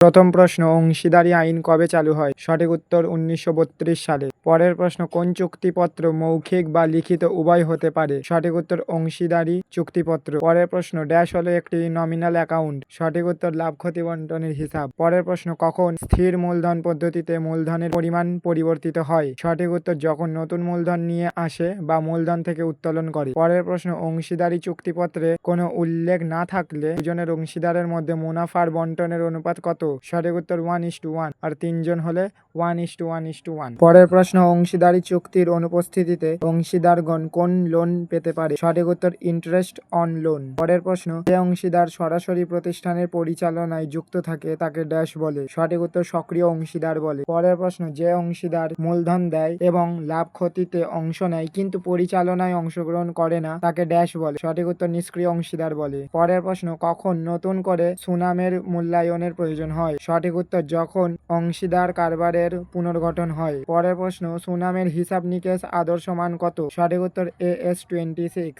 প্রথম প্রশ্ন, অংশীদারি আইন কবে চালু হয়? সঠিক উত্তর 1932 সালে। পরের প্রশ্ন, কোন চুক্তিপত্র মৌখিক বা লিখিত উভয় হতে পারে? সঠিক উত্তর অংশীদারি চুক্তিপত্র। পরের প্রশ্ন, ড্যাশ হলো একটি নমিনাল অ্যাকাউন্ট? সঠিক উত্তর লাভ ক্ষতি বন্টনের হিসাব। পরের প্রশ্ন, কখন স্থির মূলধন পদ্ধতিতে মূলধনের পরিমাণ পরিবর্তিত হয়? সঠিক উত্তর যখন নতুন মূলধন নিয়ে আসে বা মূলধন থেকে উত্তোলন করে। পরের প্রশ্ন, অংশীদারি চুক্তিপত্রে কোনো উল্লেখ না থাকলে দুজনের অংশীদারের মধ্যে মুনাফার বন্টনের অনুপাত কত? সঠিক উত্তর 1:1, আর 3 জন হলে 1:1:1। পরের প্রশ্ন, অংশীদারি চুক্তির অনুপস্থিতিতে অংশীদারগণ কোন লোন পেতে পারে? সঠিক উত্তর ইন্টারেস্ট অন লোন। পরের প্রশ্ন, যে অংশীদার সরাসরি প্রতিষ্ঠানের পরিচালনায় যুক্ত থাকে তাকে ড্যাশ বলে? সঠিক উত্তর সক্রিয় অংশীদার বলে। পরের প্রশ্ন, যে অংশীদার মূলধন দেয় এবং লাভ ক্ষতিতে অংশ নেয় কিন্তু পরিচালনায় অংশগ্রহণ করে না তাকে ড্যাশ বলে? সঠিক উত্তর নিষ্ক্রিয় অংশীদার বলে। পরের প্রশ্ন, কখন নতুন করে সুনামের মূল্যায়নের প্রয়োজন হয়? সঠিক উত্তর যখন অংশীদার কারবারের পুনর্গঠন হয়। পরের প্রশ্ন, সুনামের হিসাব নিকেশ আদর্শ মান কত? সঠিক উত্তর AS 26।